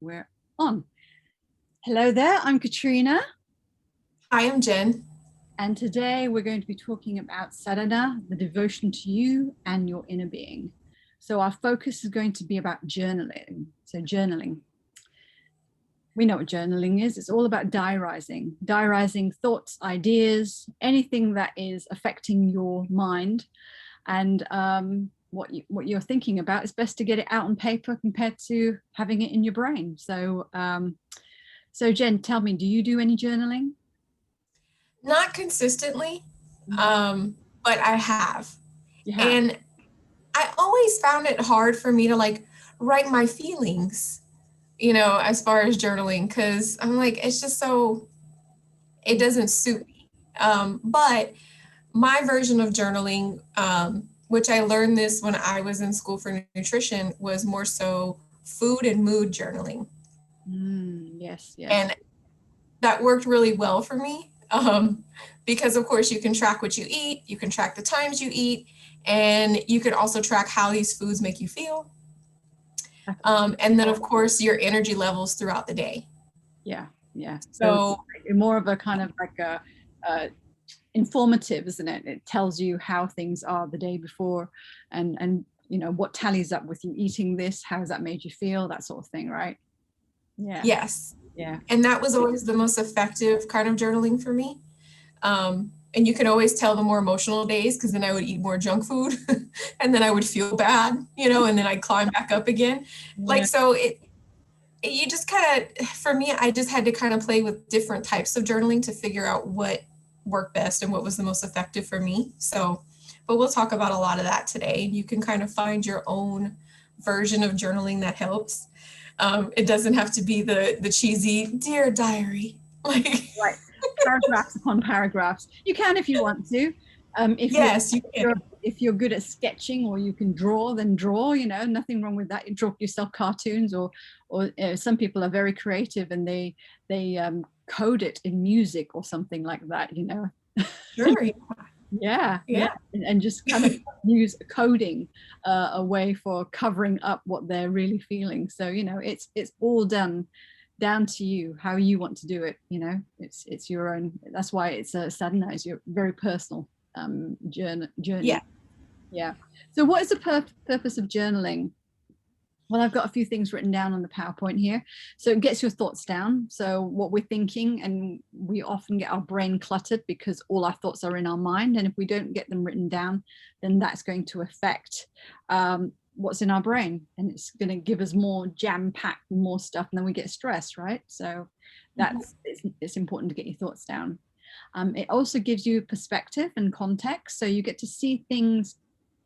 we're on. Hello there, I'm Katrina. Hi, I'm Jen. And today we're going to be talking about sadhana, the devotion to you and your inner being. So our focus is going to be about journaling. So journaling. We know what journaling is. It's all about diarizing thoughts, ideas, anything that is affecting your mind. And what you're thinking about, it's best to get it out on paper compared to having it in your brain. So, so Jen, tell me, do you do any journaling? Not consistently, but I have. You have. And I always found it hard for me to like write my feelings, as far as journaling, because I'm like, it's just so, it doesn't suit me. But my version of journaling, which I learned this when I was in school for nutrition, was more so food and mood journaling. Yes. And that worked really well for me. Because of course you can track what you eat, you can track the times you eat, and you can also track how these foods make you feel. And then of course your energy levels throughout the day. Yeah. So more of a kind of like a informative, isn't it? It tells you how things are the day before and what tallies up with you eating this, how has that made you feel, that sort of thing, right? Yeah. Yes. Yeah. And that was always the most effective kind of journaling for me. And you can always tell the more emotional days, because then I would eat more junk food and then I would feel bad, and then I'd climb back up again. Yeah. So you just kind of, for me, I just had to kind of play with different types of journaling to figure out what worked best and what was the most effective for me. So, but we'll talk about a lot of that today. You can kind of find your own version of journaling that helps. It doesn't have to be the cheesy Dear Diary. Right. Paragraphs upon paragraphs. You can if you want to. If you're good at sketching or you can draw, then draw. Nothing wrong with that. You draw yourself cartoons, or some people are very creative and they code it in music or something like that. Sure. Yeah. And just kind of use coding a way for covering up what they're really feeling. So it's all down to you how you want to do it. It's your own. That's why it's a sadhana. It's your very personal journey. Yeah. So what is the purpose of journaling? Well, I've got a few things written down on the PowerPoint here. So it gets your thoughts down. So what we're thinking, and we often get our brain cluttered because all our thoughts are in our mind. And if we don't get them written down, then that's going to affect what's in our brain. And it's going to give us more jam-packed, more stuff, and then we get stressed, right? So it's important to get your thoughts down. It also gives you perspective and context. So you get to see things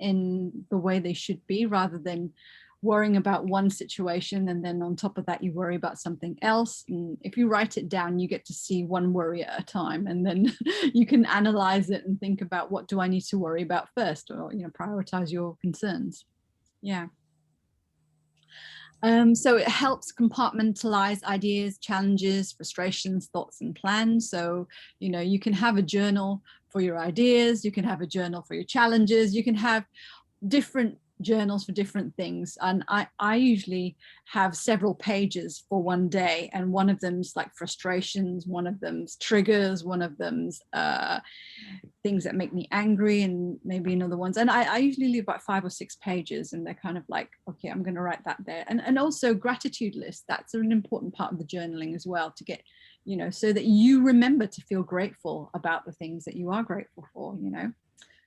in the way they should be, rather than worrying about one situation and then on top of that you worry about something else. And if you write it down, you get to see one worry at a time, and then you can analyze it and think about, what do I need to worry about first, or prioritize your concerns. Yeah. So it helps compartmentalize ideas, challenges, frustrations, thoughts, and plans. So, you can have a journal for your ideas, you can have a journal for your challenges, you can have different journals for different things. And I usually have several pages for one day, and one of them's like frustrations, one of them's triggers, one of them's things that make me angry, and maybe another ones. And I usually leave about 5 or 6 pages, and they're kind of like, okay, I'm going to write that there. And also gratitude list. That's an important part of the journaling as well, to get, so that you remember to feel grateful about the things that you are grateful for,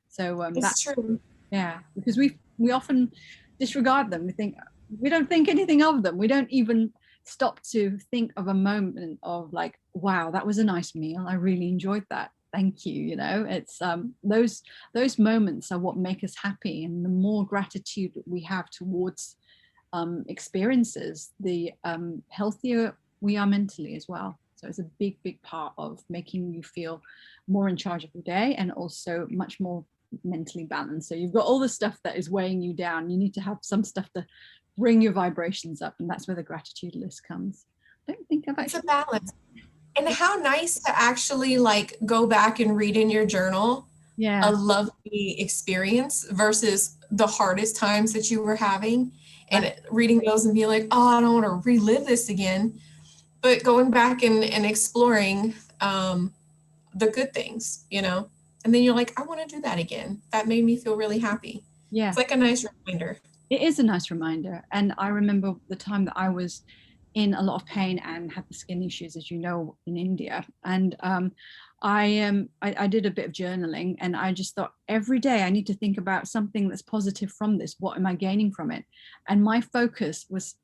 So it's true. Yeah, because we often disregard them. We don't think anything of them. We don't even stop to think of a moment of like, wow, that was a nice meal. I really enjoyed that. Thank you. It's those moments are what make us happy. And the more gratitude that we have towards experiences, the healthier we are mentally as well. So it's a big part of making you feel more in charge of your day, and also much more mentally balanced. So you've got all the stuff that is weighing you down. You need to have some stuff to bring your vibrations up, and that's where the gratitude list comes. I don't think It's a balance. And how nice to actually like go back and read in your journal a lovely experience versus the hardest times that you were having, and reading those and being like, oh, I don't want to relive this again. But going back and exploring the good things, and then you're like, I want to do that again. That made me feel really happy. Yeah. It's like a nice reminder. It is a nice reminder. And I remember the time that I was in a lot of pain and had the skin issues, as you know, in India. And I did a bit of journaling, and I just thought every day I need to think about something that's positive from this. What am I gaining from it? And my focus was,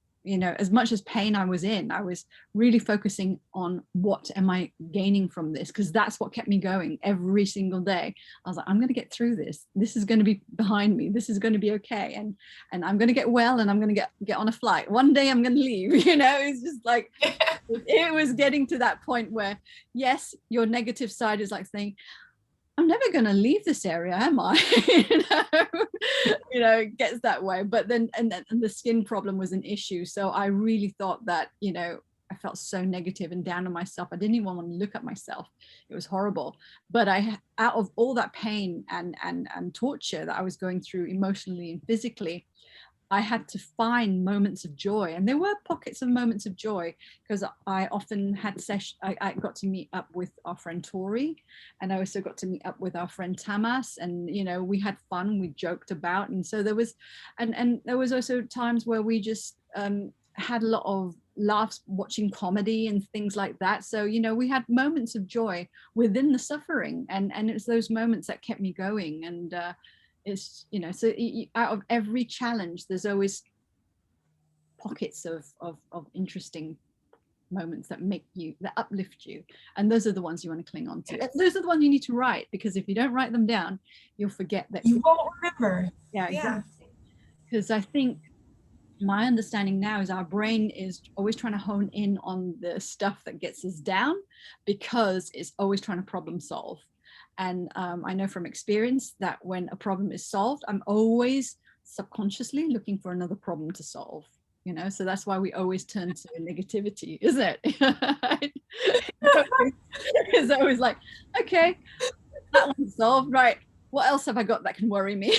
as much as pain I was in, I was really focusing on what am I gaining from this, because that's what kept me going every single day. I was like, I'm going to get through this. This is going to be behind me. This is going to be okay. And I'm going to get well, and I'm going to get on a flight. One day I'm going to leave, it's just like, it was getting to that point where, yes, your negative side is like saying, I'm never going to leave this area, am I? It gets that way. But then, and the skin problem was an issue. So I really thought that, I felt so negative and down on myself. I didn't even want to look at myself. It was horrible. But out of all that pain and torture that I was going through emotionally and physically, I had to find moments of joy, and there were pockets of moments of joy, because I often had I got to meet up with our friend Tori, and I also got to meet up with our friend Tamas, and we had fun, we joked about, and so there was, and there was also times where we just had a lot of laughs watching comedy and things like that. So we had moments of joy within the suffering, and it was those moments that kept me going. And it's so out of every challenge there's always pockets of interesting moments that uplift you, and those are the ones you want to cling on to. Yes. Those are the ones you need to write, because if you don't write them down, you'll forget that you won't remember. Exactly. Because I think my understanding now is our brain is always trying to hone in on the stuff that gets us down, because it's always trying to problem solve. And I know from experience that when a problem is solved, I'm always subconsciously looking for another problem to solve, so that's why we always turn to negativity, isn't it? It's always like, okay, that one's solved, right? What else have I got that can worry me?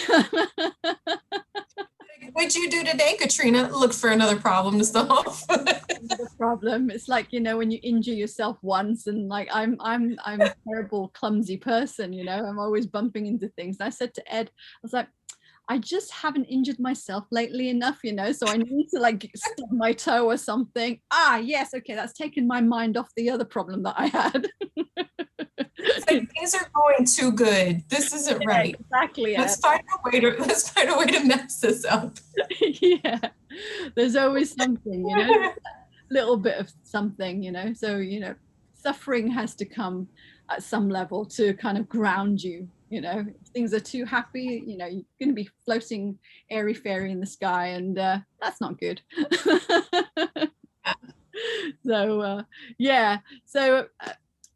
What'd you do today, Katrina? Look for another problem to solve. The problem. It's like, when you injure yourself once, and like I'm a terrible, clumsy person, I'm always bumping into things. And I said to Ed, I was like, I just haven't injured myself lately enough, so I need to like stub my toe or something. Yes, okay, that's taken my mind off the other problem that I had. Things are going too good. This isn't right. Exactly. Let's find a way to mess this up. Yeah, there's always something, little bit of something, so suffering has to come at some level to kind of ground you. If things are too happy, you're going to be floating airy fairy in the sky, and that's not good. So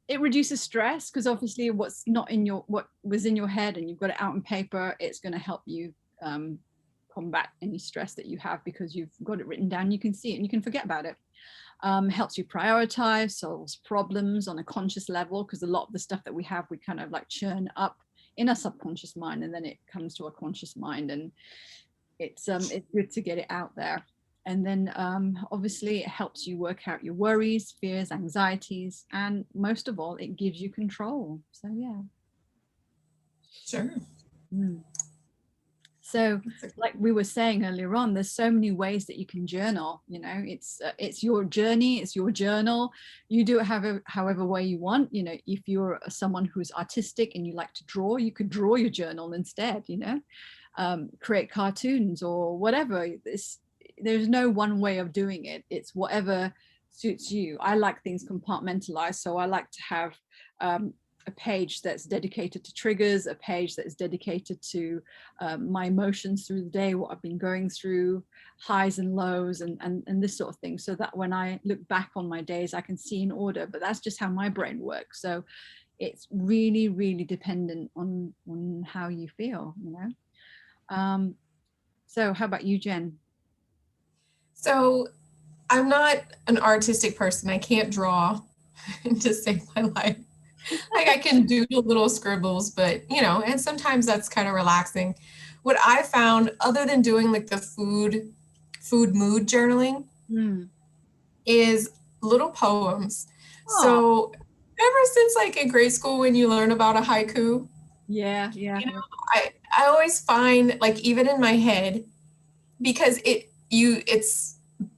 it reduces stress, because obviously what was in your head and you've got it out on paper, it's going to help you combat any stress that you have, because you've got it written down, you can see it and you can forget about it. Helps you prioritize, solves problems on a conscious level, because a lot of the stuff that we have, we kind of like churn up in a subconscious mind, and then it comes to a conscious mind, and it's good to get it out there. And then obviously it helps you work out your worries, fears, anxieties, and most of all, it gives you control. So yeah. Sure. So like we were saying earlier on, there's so many ways that you can journal. It's your journey, it's your journal. You do it however way you want. If you're someone who's artistic and you like to draw, you could draw your journal instead. Create cartoons or whatever. There's no one way of doing it. It's whatever suits you. I like things compartmentalized, so I like to have a page that's dedicated to triggers, a page that's dedicated to my emotions through the day, what I've been going through, highs and lows, and this sort of thing, so that when I look back on my days, I can see in order. But that's just how my brain works. So it's really, really dependent on how you feel, So how about you, Jen? So I'm not an artistic person. I can't draw to save my life. Like I can do little scribbles, but and sometimes that's kind of relaxing. What I found, other than doing like the food food mood journaling Mm. is little poems. Oh, So ever since like in grade school when you learn about a haiku, yeah, yeah, you know, yeah. I always find like even in my head, because it's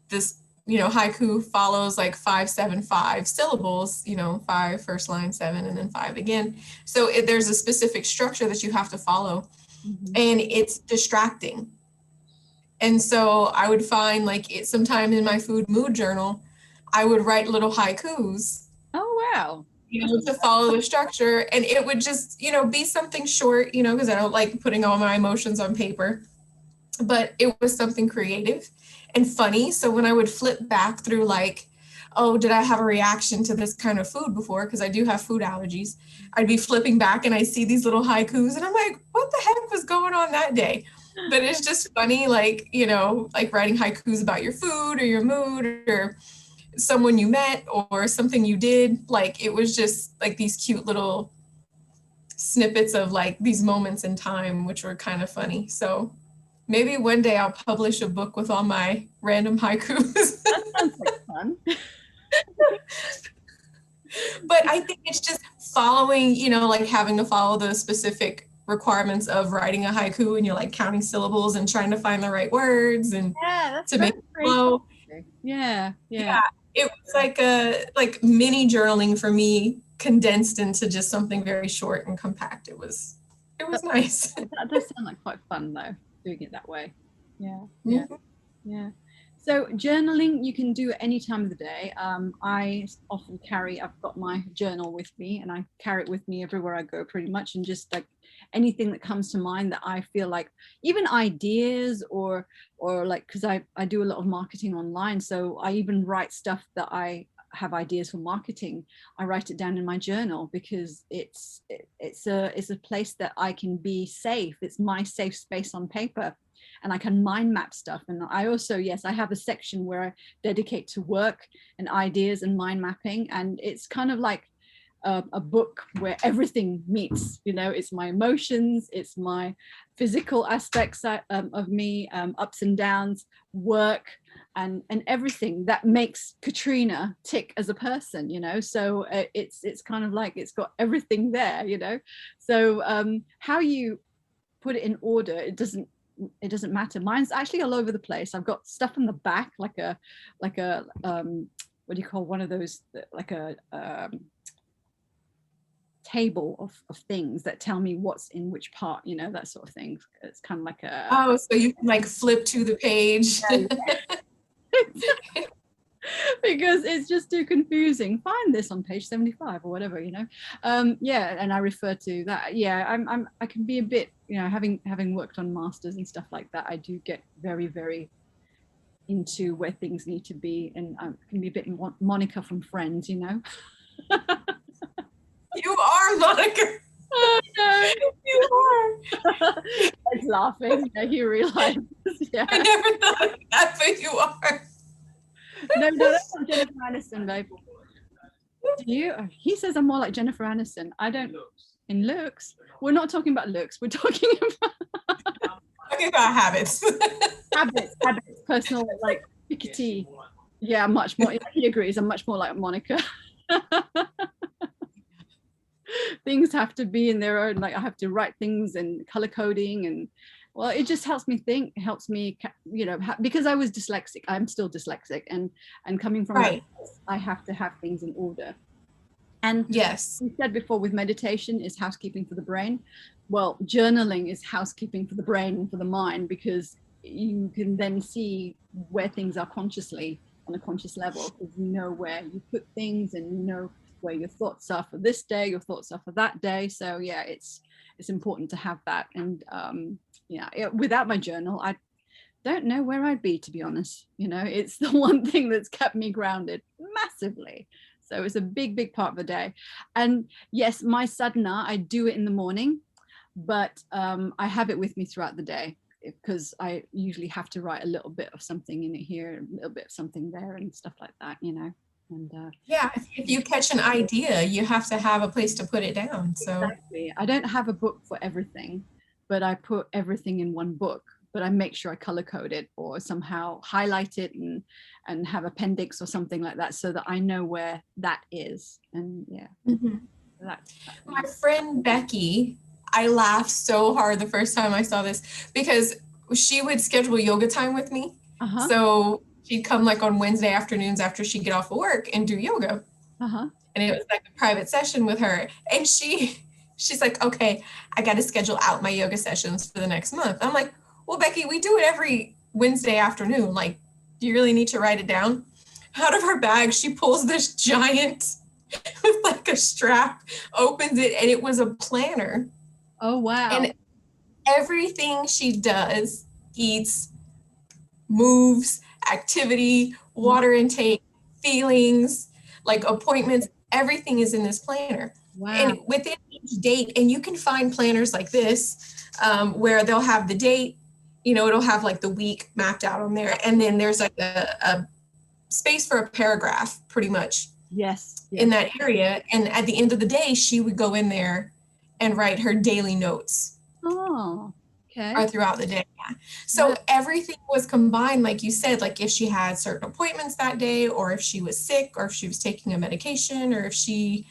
this, you know, haiku follows like 5 7 5 syllables, you know, five first line, seven, and then five again. So there's a specific structure that you have to follow, Mhm. and it's distracting. And so I would find like it sometime in my food mood journal, I would write little haikus, Oh, wow. you know, to follow the structure. And it would just, you know, be something short, you know, because I don't like putting all my emotions on paper. But it was something creative and funny. So when I would flip back through, like, oh, did I have a reaction to this kind of food before? Because I do have food allergies. I'd be flipping back and I see these little haikus and I'm like, what the heck was going on that day? But it's just funny, like, you know, like writing haikus about your food or your mood or someone you met or something you did. Like, it was just like these cute little snippets of like these moments in time, which were kind of funny. So maybe one day I'll publish a book with all my random haikus. That sounds like fun. But I think it's just following, you know, like having to follow the specific requirements of writing a haiku, and you're like counting syllables and trying to find the right words and Yeah, that's to very make it creative. flow. Yeah, yeah. Yeah, it was like a like mini journaling for me, condensed into just something very short and compact. It was nice. That does sound like quite fun though, doing it that way. Yeah, yeah, Mhm. yeah. So journaling you can do at any time of the day. I often I've got my journal with me and I carry it with me everywhere I go pretty much, and just like anything that comes to mind that I feel like, even ideas or like, because I do a lot of marketing online, so I even write stuff that I have ideas for marketing. I write it down in my journal because it's a place that I can be safe. It's my safe space on paper, and I can mind map stuff. And I also, yes, I have a section where I dedicate to work and ideas and mind mapping, and it's kind of like a book where everything meets. You know, it's my emotions, it's my physical aspects of me, ups and downs, work, and everything that makes Katrina tick as a person, you know. So it's kind of like it's got everything there, you know. So how you put it in order, it doesn't matter. Mine's actually all over the place. I've got stuff in the back, like a what do you call one of those, like a table of things that tell me what's in which part, you know, that sort of thing. It's kind of like a Oh, so you can like flip to the page. because it's just too confusing. Find this on page 75 or whatever, you know. Yeah, and I refer to that. Yeah, I can be a bit, you know, having worked on masters and stuff like that, I do get very, very into where things need to be, and I can be a bit Monica from Friends, you know. You are Monica. Oh no. You are. He's laughing. Yeah, he realizes. Yeah. I never thought of that, but you are. No, that's not Jennifer Aniston, babe. Do you? He says I'm more like Jennifer Aniston. I don't. In looks. We're not talking about looks. We're talking about Talking about habits. habits, personal, like pickety. Yeah, much more. He agrees. I'm much more like Monica. Things have to be in their own, like I have to write things and color coding, and well, it just helps me think. It helps me, you know, because I was dyslexic. I'm still dyslexic, and coming from Right. that, I have to have things in order. And Yes. we said before, with meditation is housekeeping for the brain. Well, journaling is housekeeping for the brain and for the mind, because you can then see where things are consciously, on a conscious level, because you know where you put things and you know where your thoughts are for this day, your thoughts are for that day. So yeah, it's important to have that. And yeah, without my journal, I don't know where I'd be, to be honest. You know, it's the one thing that's kept me grounded massively. So it's a big, big part of the day. And yes, my sadhana, I do it in the morning, but I have it with me throughout the day, because I usually have to write a little bit of something in it here, a little bit of something there, and stuff like that, you know. And Yeah. If you catch an idea, you have to have a place to put it down. So exactly, I don't have a book for everything, but I put everything in one book. but I make sure I color code it or somehow highlight it and have appendix or something like that so that I know where that is. And yeah, that's My friend Becky, I laughed so hard the first time I saw this because she would schedule yoga time with me. So she'd come like on Wednesday afternoons after she'd get off of work and do yoga. And it was like a private session with her. And she's like, okay, I got to schedule out my yoga sessions for the next month. I'm like, well, Becky, we do it every Wednesday afternoon. Like, do you really need to write it down? Out of her bag, she pulls this giant with like a strap, opens it, and it was a planner. Oh, wow. And everything she does, eats, moves, activity, water intake, feelings, like appointments, everything is in this planner. Wow. And within each date, and you can find planners like this where they'll have the date, it'll have like the week mapped out on there. And then there's like a space for a paragraph pretty much. Yes. In that area. And at the end of the day, she would go in there and write her daily notes. Oh, okay. Or throughout the day. Yeah. So everything was combined, like you said, like if she had certain appointments that day, or if she was sick, or if she was taking a medication, or if she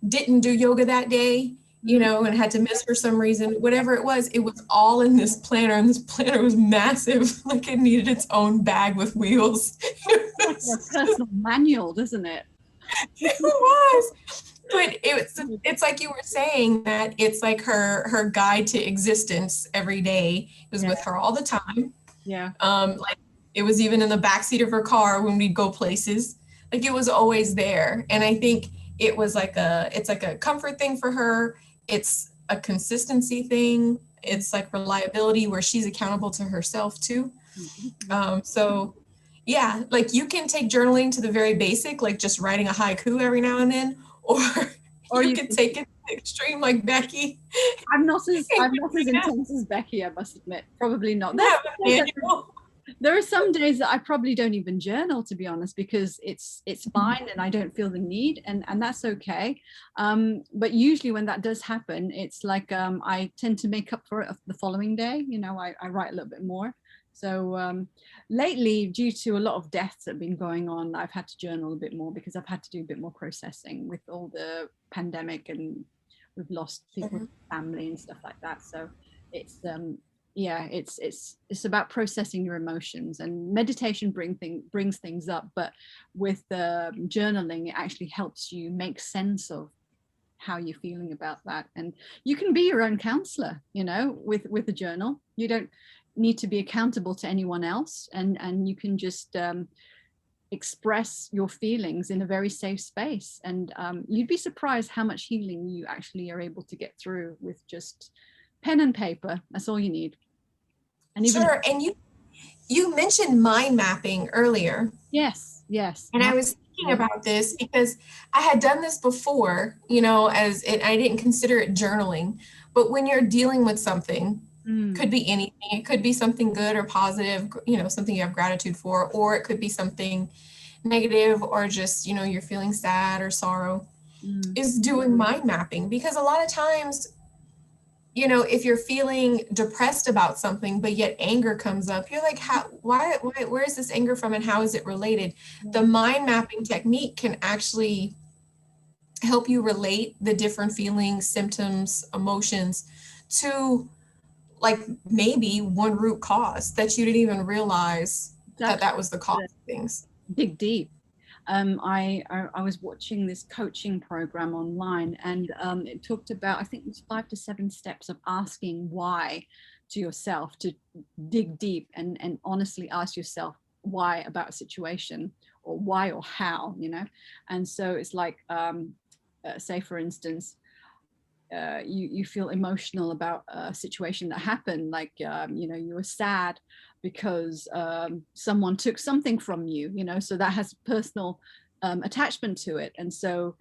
didn't do yoga that day, and had to miss for some reason, whatever it was all in this planner. And this planner was massive. Like it needed its own bag with wheels. Like a personal manual, doesn't it? It was. But it's like you were saying that it's like her guide to existence every day. It was with her all the time. Yeah. Like it was even in the backseat of her car when we'd go places. Like it was always there. And I think it was like it's like a comfort thing for her. It's a consistency thing. It's like reliability where she's accountable to herself too. So yeah, like you can take journaling to the very basic, like just writing a haiku every now and then, or you can take it to the extreme like Becky. I'm not as intense as Becky, I must admit. Probably not. There are some days that I probably don't even journal, to be honest, because it's fine and I don't feel the need, and that's okay. But usually when that does happen, it's like I tend to make up for it the following day. I write a little bit more. So lately, due to a lot of deaths that have been going on, I've had to journal a bit more because I've had to do a bit more processing with all the pandemic, and we've lost people in family and stuff like that. So it's it's about processing your emotions, and meditation brings things up, but with journaling, it actually helps you make sense of how you're feeling about that. And you can be your own counselor, with a journal. You don't need to be accountable to anyone else, and you can just express your feelings in a very safe space, and you'd be surprised how much healing you actually are able to get through with just pen and paper. That's all you need. And sure. And you mentioned mind mapping earlier. Yes. And I was thinking about this because I had done this before, I didn't consider it journaling, but when you're dealing with something, could be anything. It could be something good or positive, something you have gratitude for, or it could be something negative, or just, you're feeling sad or sorrow, is doing mind mapping. Because a lot of times, if you're feeling depressed about something, but yet anger comes up, you're like, where is this anger from and how is it related? The mind mapping technique can actually help you relate the different feelings, symptoms, emotions to like maybe one root cause that you didn't even realize that was the cause of things. Dig deep. I was watching this coaching program online, and it talked about, I think it was 5 to 7 steps of asking why to yourself, to dig deep and honestly ask yourself why about a situation, or why or how, and so it's like say for instance, you feel emotional about a situation that happened, like you were sad because someone took something from you, so that has personal attachment to it, and so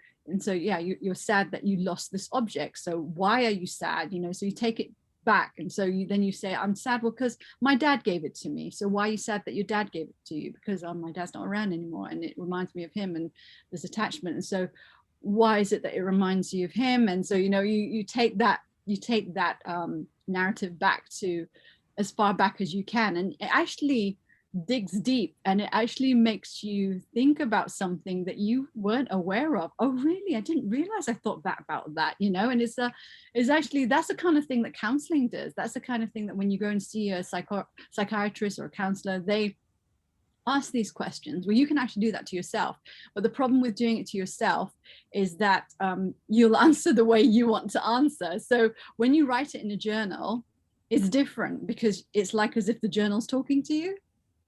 yeah, you're sad that you lost this object. So why are you sad? So you take it back, and so then you say, I'm sad because my dad gave it to me. So why are you sad that your dad gave it to you? Because my dad's not around anymore and it reminds me of him, and there's attachment. And so why is it that it reminds you of him? And so you take that narrative back to as far back as you can, and it actually digs deep, and it actually makes you think about something that you weren't aware of. Oh really, I didn't realize I thought that about that, you know. And it's actually, that's the kind of thing that counseling does. That's the kind of thing that when you go and see a psychiatrist or a counselor, they ask these questions. Well, you can actually do that to yourself, but the problem with doing it to yourself is that you'll answer the way you want to answer. So when you write it in a journal, it's different, because it's like as if the journal's talking to you,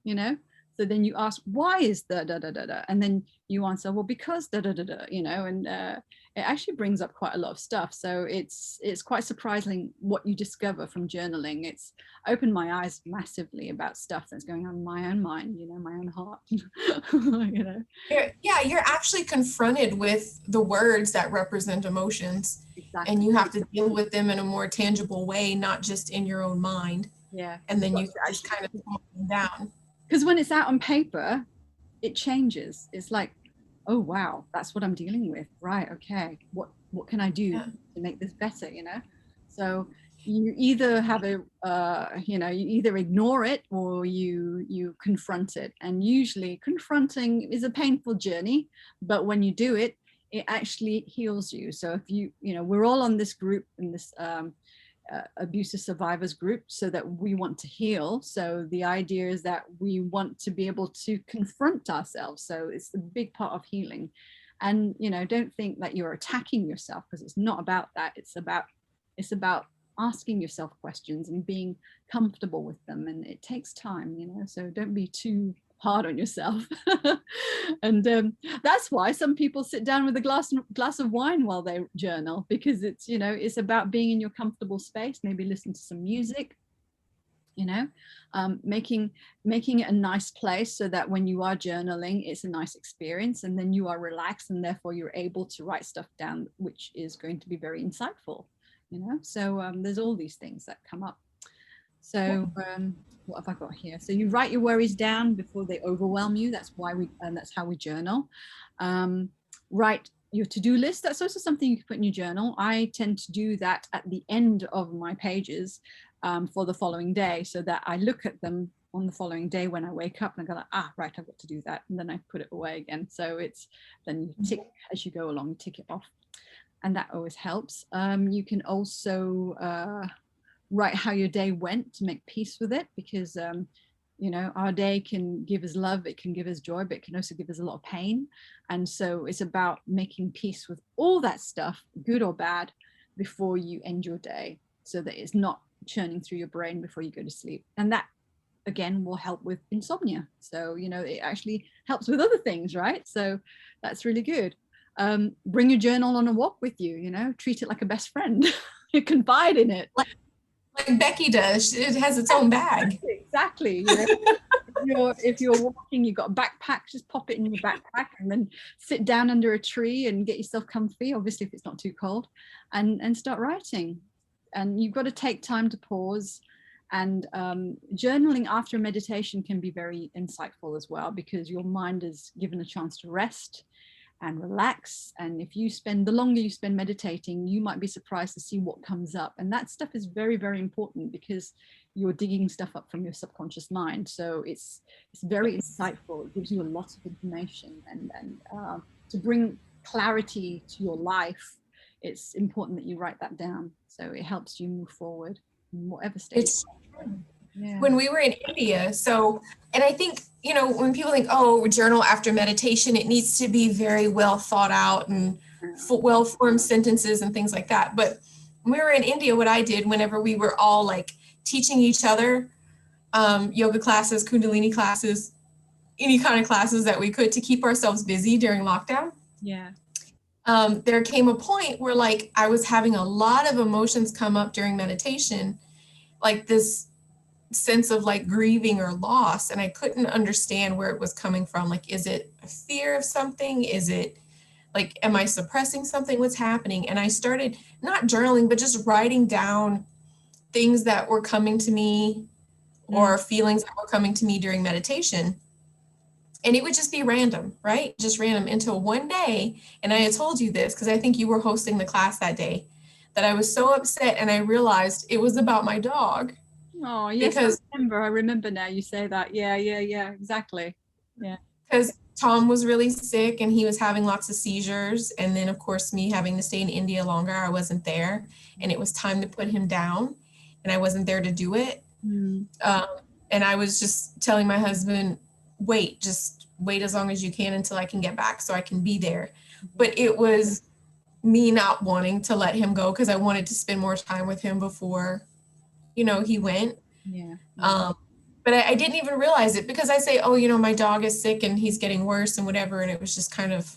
you know. So then you ask, why is da da da da da, and then you answer, well, because da da da da, you know. And it actually brings up quite a lot of stuff. So it's quite surprising what you discover from journaling. It's opened my eyes massively about stuff that's going on in my own mind, you know, my own heart. You know. You're actually confronted with the words that represent emotions. Exactly. And you have to deal with them in a more tangible way, not just in your own mind. Yeah. And then you just kind of calm them down. Because when it's out on paper, it changes. It's like, oh wow, that's what I'm dealing with, right? Okay, what can I do to make this better, you know? So you either have a you know, you either ignore it or you confront it. And usually confronting is a painful journey, but when you do it, it actually heals you. So if you know, we're all on this group, in this abusive survivors group, so that we want to heal. So the idea is that we want to be able to confront ourselves. So it's a big part of healing. And you know, don't think that you're attacking yourself, because it's not about that. It's about asking yourself questions and being comfortable with them, and it takes time, you know. So don't be too hard on yourself. And that's why some people sit down with a glass of wine while they journal, because it's, you know, it's about being in your comfortable space, maybe listen to some music, you know, making it a nice place, so that when you are journaling, it's a nice experience, and then you are relaxed, and therefore you're able to write stuff down which is going to be very insightful, you know. So there's all these things that come up. So what have I got here? So you write your worries down before they overwhelm you. That's why that's how we journal. Write your to-do list. That's also something you can put in your journal. I tend to do that at the end of my pages for the following day, so that I look at them on the following day when I wake up, and I go like, right, I've got to do that, and then I put it away again. So it's, then you tick as you go along, you tick it off, and that always helps. You can also write how your day went to make peace with it, because you know, our day can give us love, it can give us joy, but it can also give us a lot of pain. And so it's about making peace with all that stuff, good or bad, before you end your day, so that it's not churning through your brain before you go to sleep. And that again will help with insomnia. So you know, it actually helps with other things, right? So that's really good. Bring your journal on a walk with you, you know, treat it like a best friend. You confide in it, like Becky does. It has its own bag. Exactly. You know, if you're walking, you've got a backpack, just pop it in your backpack, and then sit down under a tree and get yourself comfy, obviously if it's not too cold, and start writing. And you've got to take time to pause. And journaling after meditation can be very insightful as well, because your mind is given a chance to rest and relax. And if you spend, the longer you spend meditating, you might be surprised to see what comes up. And that stuff is very, very important, because you're digging stuff up from your subconscious mind. So it's very insightful. It gives you a lot of information, and to bring clarity to your life, it's important that you write that down, so it helps you move forward in whatever stage. Yeah. When we were in India, and I think, you know, when people think, oh, journal after meditation, it needs to be very well thought out and well-formed sentences and things like that. But when we were in India, what I did whenever we were all like teaching each other yoga classes, Kundalini classes, any kind of classes that we could to keep ourselves busy during lockdown. Yeah. There came a point where like I was having a lot of emotions come up during meditation, like this sense of like grieving or loss, and I couldn't understand where it was coming from. Like, is it a fear of something? Is it like, am I suppressing something? What's happening? And I started not journaling, but just writing down things that were coming to me or feelings that were coming to me during meditation. And it would just be random, right? Just random, until one day, and I had told you this because I think you were hosting the class that day, that I was so upset and I realized it was about my dog. Oh, yes, because I remember now you say that. Yeah, exactly. Yeah. because Tom was really sick and he was having lots of seizures. And then, of course, me having to stay in India longer, I wasn't there. And it was time to put him down, and I wasn't there to do it. Mm. Um, and I was just telling my husband, just wait as long as you can until I can get back so I can be there. But it was me not wanting to let him go because I wanted to spend more time with him before, he went. Yeah. Um, but I didn't even realize it because I say, oh, my dog is sick and he's getting worse and whatever. And it was just kind of,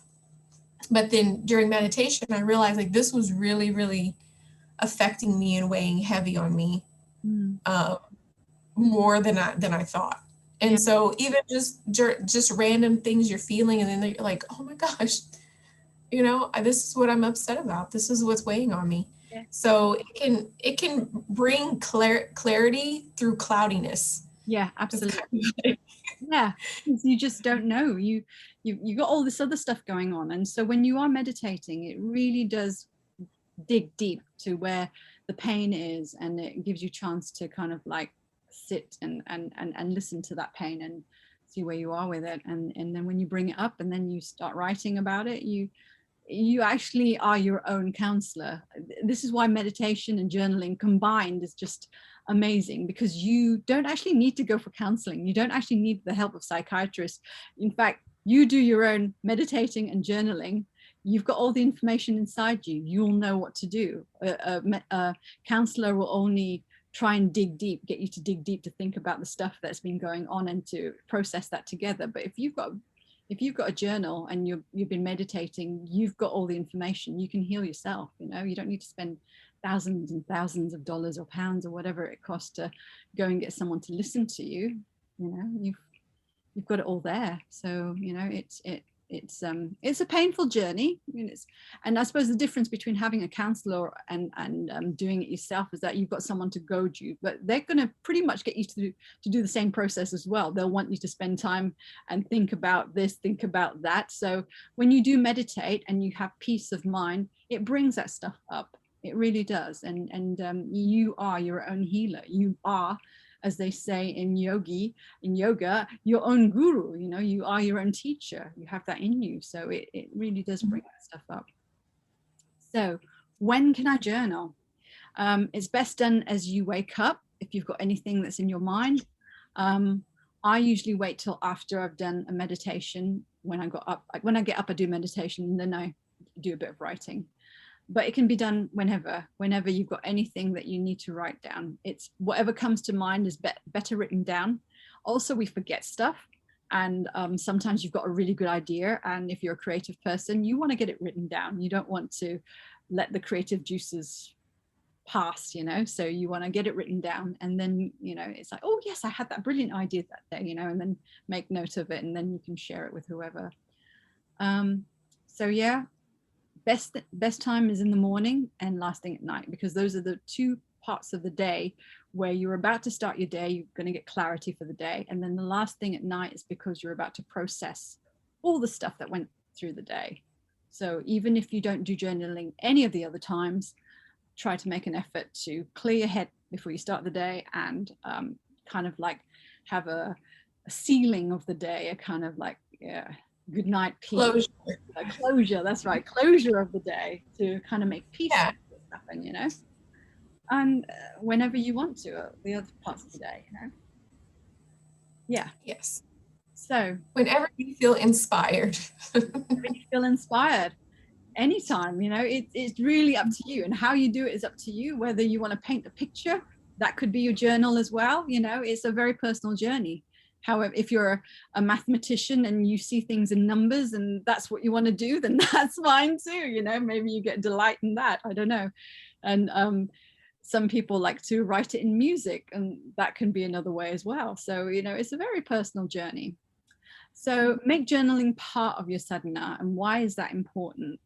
but then during meditation, I realized like this was really, really affecting me and weighing heavy on me, Mm. more than I thought. Yeah. And so even just random things you're feeling, and then you're like, oh my gosh, this is what I'm upset about. This is what's weighing on me. Yeah. So it can bring clarity through cloudiness. Yeah, absolutely. Yeah, because you just don't know. You got all this other stuff going on, and so when you are meditating, it really does dig deep to where the pain is, and it gives you a chance to kind of like sit and listen to that pain and see where you are with it. And then when you bring it up and then you start writing about it, you actually are your own counselor. This is why meditation and journaling combined is just amazing, because you don't actually need to go for counseling. You don't actually need the help of psychiatrists. In fact, you do your own meditating and journaling. You've got all the information inside you. You'll know what to do. A counselor will only try and dig deep, get you to dig deep to think about the stuff that's been going on and to process that together. But if you've got a journal and you've been meditating, you've got all the information. You can heal yourself. You don't need to spend thousands and thousands of dollars or pounds or whatever it costs to go and get someone to listen to you. You've got it all there. So it's a painful journey. And I suppose the difference between having a counselor and doing it yourself is that you've got someone to goad you, but they're going to pretty much get you to do the same process as well. They'll want you to spend time and think about this, think about that. So when you do meditate and you have peace of mind, it brings that stuff up. It really does. And you are your own healer. You are, as they say in yoga, your own guru. You are your own teacher. You have that in you. So it really does bring that stuff up. So when can I journal? It's best done as you wake up. If you've got anything that's in your mind, I usually wait till after I've done a meditation. When I get up, I do meditation, and then I do a bit of writing. But it can be done whenever you've got anything that you need to write down. It's whatever comes to mind is better written down. Also, we forget stuff, and sometimes you've got a really good idea, and if you're a creative person, you want to get it written down. You don't want to let the creative juices pass, so you want to get it written down, and then it's like, oh yes, I had that brilliant idea that day, and then make note of it, and then you can share it with whoever. So yeah, best time is in the morning and last thing at night, because those are the two parts of the day where you're about to start your day. You're going to get clarity for the day, and then the last thing at night is because you're about to process all the stuff that went through the day. So even if you don't do journaling any of the other times, try to make an effort to clear your head before you start the day, and kind of like have a sealing of the day, a kind of like good night peace. Closure, that's right, closure of the day, to kind of make peace with what's happened, and whenever you want to, the other parts of the day, Yes. So whenever you feel inspired. Anytime, it's really up to you, and how you do it is up to you. Whether you want to paint a picture, that could be your journal as well. It's a very personal journey. However, if you're a mathematician and you see things in numbers and that's what you want to do, then that's fine too. Maybe you get delight in that. I don't know. And some people like to write it in music, and that can be another way as well. So, it's a very personal journey. So make journaling part of your sadhana. And why is that important?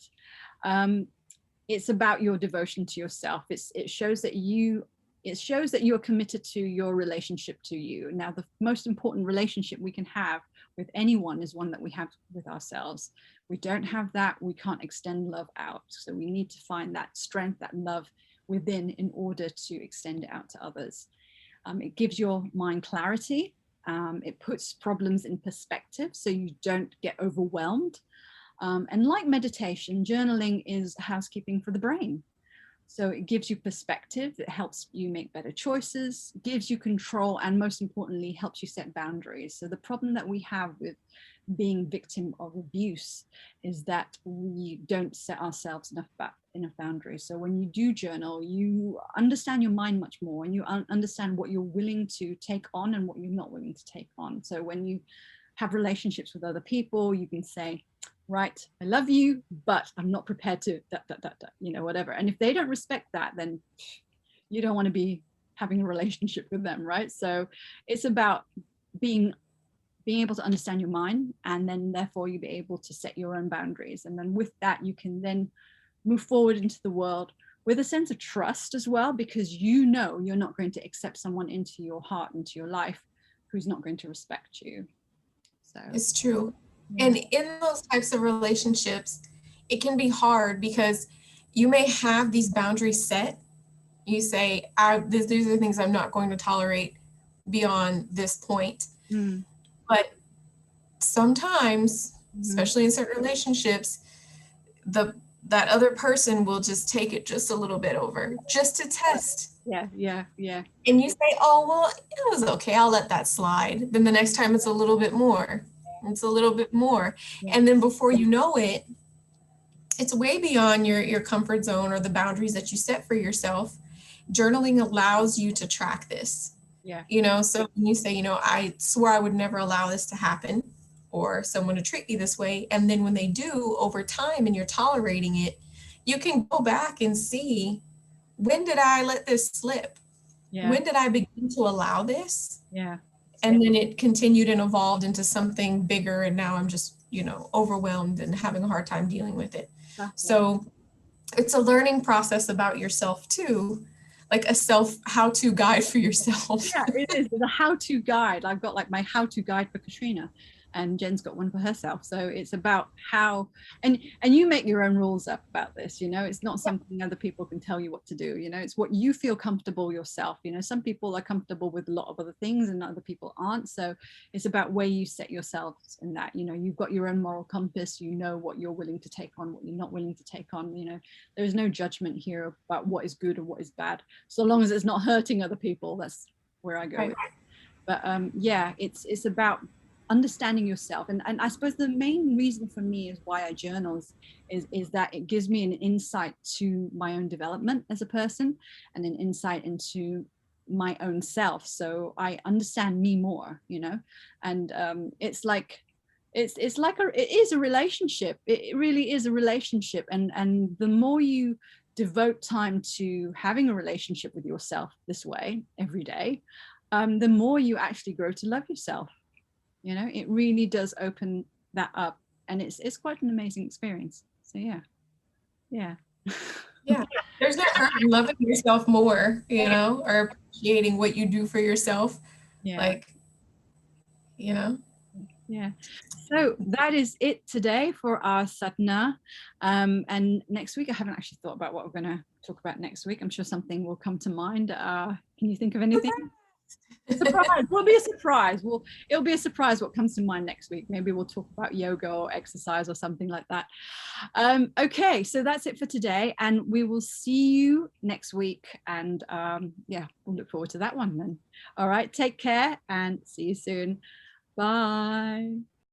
It's about your devotion to yourself. It shows that you're committed to your relationship to you. Now, the most important relationship we can have with anyone is one that we have with ourselves. We don't have that, we can't extend love out. So we need to find that strength, that love within, in order to extend it out to others. It gives your mind clarity. It puts problems in perspective so you don't get overwhelmed. And like meditation, journaling is housekeeping for the brain. So it gives you perspective, it helps you make better choices, gives you control, and most importantly, helps you set boundaries. So the problem that we have with being victim of abuse is that we don't set ourselves enough boundaries. So when you do journal, you understand your mind much more, and you understand what you're willing to take on and what you're not willing to take on. So when you have relationships with other people, you can say, right, I love you, but I'm not prepared to whatever. And if they don't respect that, then you don't want to be having a relationship with them, right? So it's about being able to understand your mind, and then therefore you'll be able to set your own boundaries. And then with that, you can then move forward into the world with a sense of trust as well, because you know you're not going to accept someone into your heart, into your life, who's not going to respect you. So it's true. And in those types of relationships, it can be hard because you may have these boundaries set. You say, these are the things I'm not going to tolerate beyond this point. But sometimes, especially in certain relationships, that other person will just take it just a little bit over, just to test. Yeah. And you say, oh, well, it was okay, I'll let that slide. Then the next time it's a little bit more. It's a little bit more. Yeah. And then before you know it, it's way beyond your comfort zone or the boundaries that you set for yourself. Journaling allows you to track this. Yeah. You know, so when you say, I swore I would never allow this to happen, or someone to treat me this way. And then when they do over time and you're tolerating it, you can go back and see, when did I let this slip? Yeah. When did I begin to allow this? Yeah. And then it continued and evolved into something bigger. And now I'm just, overwhelmed and having a hard time dealing with it. Exactly. So it's a learning process about yourself too, like a how-to guide for yourself. Yeah, it is. It's a how-to guide. I've got like my how-to guide for Katrina, and Jen's got one for herself. So it's about how, and you make your own rules up about this, it's not something other people can tell you what to do, it's what you feel comfortable yourself. Some people are comfortable with a lot of other things and other people aren't. So it's about where you set yourselves in that, you've got your own moral compass, what you're willing to take on, what you're not willing to take on. There's no judgment here about what is good or what is bad, so long as it's not hurting other people. That's where I go with it. But yeah, it's about understanding yourself, and I suppose the main reason for me is why I journal is that it gives me an insight to my own development as a person, and an insight into my own self, so I understand me more, and it's like it is a relationship. It really is a relationship, and the more you devote time to having a relationship with yourself this way every day, the more you actually grow to love yourself. It really does open that up, and it's quite an amazing experience. So yeah. There's no hurt in loving yourself more, or appreciating what you do for yourself. Yeah. So that is it today for our sadhana, and next week I haven't actually thought about what we're going to talk about next week. I'm sure something will come to mind. Can you think of anything? Surprise. Will be a surprise. It'll be a surprise what comes to mind next week. Maybe we'll talk about yoga or exercise or something like that. Okay, so that's it for today, and we will see you next week, and we'll look forward to that one then. All right, take care and see you soon. Bye.